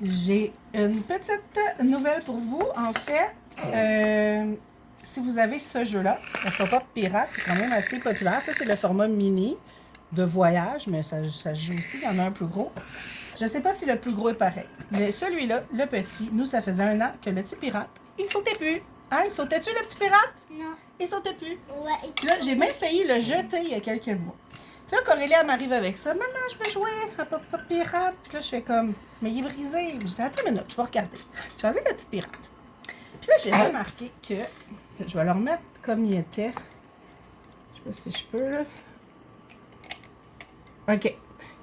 J'ai une petite nouvelle pour vous. En fait, si vous avez ce jeu-là, le Pop-Up Pirate, c'est quand même assez populaire. Ça, c'est le format mini de voyage, mais ça se joue aussi. Il y en a un plus gros. Je ne sais pas si le plus gros est pareil. Mais celui-là, le petit, nous, ça faisait 1 an que le petit pirate, il sautait plus. Hein, il sautait-tu, le petit pirate? Non. Il sautait plus. Ouais. Là, j'ai même failli le jeter il y a quelques mois. Puis là, Corélia m'arrive avec ça. Maman, je veux jouer à Pop-Up Pirate. Puis là, je fais comme, mais il est brisé. Je dis, attends une minute, je vais regarder. J'ai enlevé le petit pirate. Puis là, j'ai remarqué que, je vais le remettre comme il était. Je sais pas si je peux, là. OK.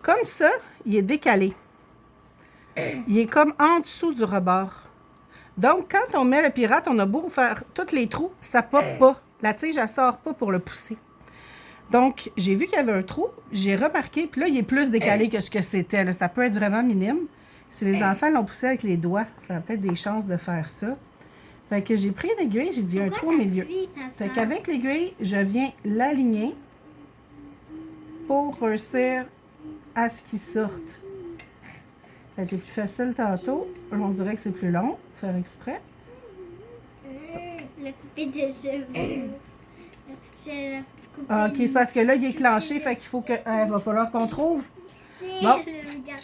Comme ça, il est décalé. Il est comme en dessous du rebord. Donc, quand on met le pirate, on a beau faire tous les trous, ça pop pas. La tige, elle sort pas pour le pousser. Donc, j'ai vu qu'il y avait un trou, j'ai remarqué, puis là, il est plus décalé que ce que c'était. Là. Ça peut être vraiment minime. Si les enfants l'ont poussé avec les doigts, ça a peut-être des chances de faire ça. Fait que j'ai pris une aiguille, j'ai dit un trou au milieu. Fait qu'avec l'aiguille, je viens l'aligner pour réussir à ce qu'il sorte. Ça a été plus facile tantôt. On dirait que c'est plus long, faire exprès. Le coupé de cheveux. C'est la coupé. OK, c'est parce que là, il est clenché, fait qu'il faut que. Va falloir qu'on trouve. Bon.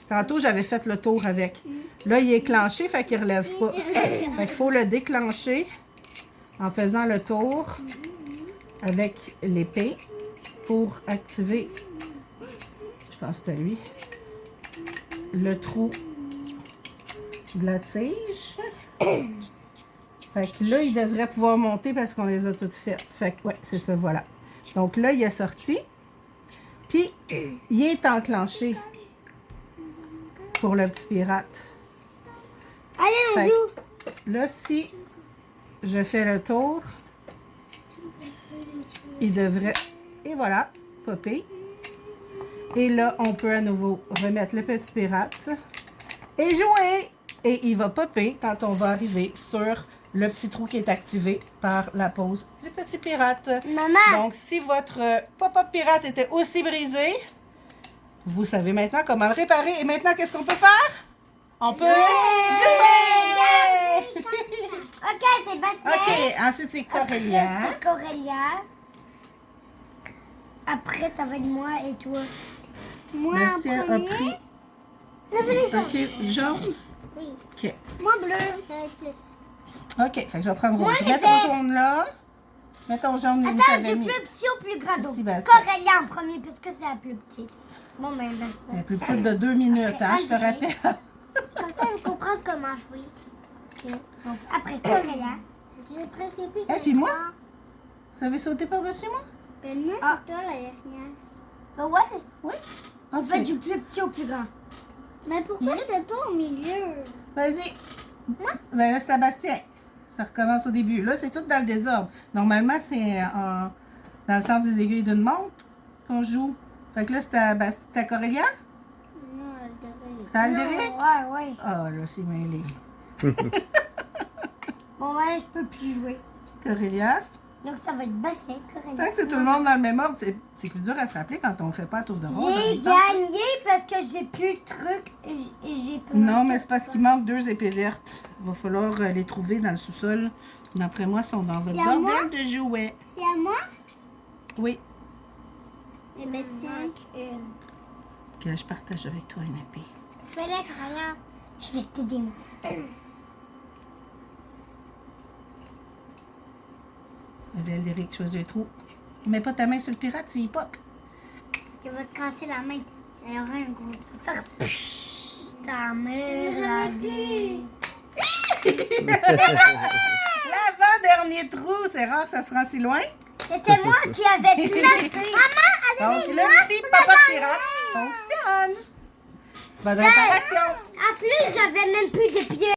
Tantôt, j'avais fait le tour avec. Là, il est clenché, fait qu'il ne relève pas. Fait qu'il faut le déclencher en faisant le tour avec l'épée pour activer, je pense que c'était lui, le trou de la tige. Fait que là, il devrait pouvoir monter parce qu'on les a toutes faites. Fait que, ouais, c'est ça, voilà. Donc là, il est sorti. Puis, il est enclenché pour le petit pirate. Allez, on Fait joue. Là, si je fais le tour, il devrait, et voilà, popper. Et là, on peut à nouveau remettre le petit pirate et jouer. Et il va popper quand on va arriver sur le petit trou qui est activé par la pose du petit pirate. Maman. Donc, si votre Pop-Up Pirate était aussi brisé, vous savez maintenant comment le réparer. Et maintenant, qu'est-ce qu'on peut faire? On peut jouer! Ok, Sébastien. OK, ensuite c'est Corélia. Après, c'est Corélia. Après, ça va être moi et toi. Moi en Bastien a premier. pris. Levez les jambes. OK, jaune. Oui. OK. Moi bleu. Ça va être plus. OK, fait que je vais prendre Moi, rouge. j'ai Mets ton fait- jaune là. Mets ton jaune où Attends, t'avais du mis. plus petit au plus grand. Donc, Ici, Bastien. Corélia en premier parce que c'est la plus petite. Bon, ben, Elle est Bastien. plus petite de 2 minutes, hein, je te André. rappelle. Comme ça, on comprend comment jouer. Ok. Donc, après Corélia. J'ai pressé plus. Et puis moi? Vous avez sauté par-dessus moi? Ben non, c'est toi la dernière. Ah ouais? Oui. On fait OK. du plus petit au plus grand. Mais pourquoi c'était toi au milieu? Vas-y. Ben là, c'est à Bastien. Ça recommence au début. Là, c'est tout dans le désordre. Normalement, c'est dans le sens des aiguilles d'une montre qu'on joue. Fait que là, c'est à Corélia? Non, Aldéric. C'est à Aldéric? Ouais, ouais. Ah, là, c'est mêlé. Bon, ouais, je peux plus jouer. Corélia? Donc, ça va être Bastien, Corélia. Tant que c'est tout le monde dans le même ordre, c'est plus dur à se rappeler quand on fait pas un tour de rôle. par J'ai exemple. gagné parce que j'ai plus de trucs et j'ai pas. Non, mais c'est parce qu'il manque 2 épées vertes. Il va falloir les trouver dans le sous-sol. D'après moi, ils sont dans votre C'est à moi? bordel de jouets. C'est à moi? Oui. Et Bastien. Que je partage avec toi une épée. Fais-le, Corélia. Je vais t'aider, moi. Vas-y, Aldéric, choisis un trou. Mets pas ta main sur le pirate, c'est pop. Il va te casser la main. Il y aura un gros. Tu vas faire pshhh, ta mère. La vie. L'avant-dernier trou, c'est rare que ça se rend si loin. C'était moi qui avais plein de. Maman, Donc, allez, le petit papa pirate fonctionne. Bonne réparation. En plus, j'avais même plus de pieds.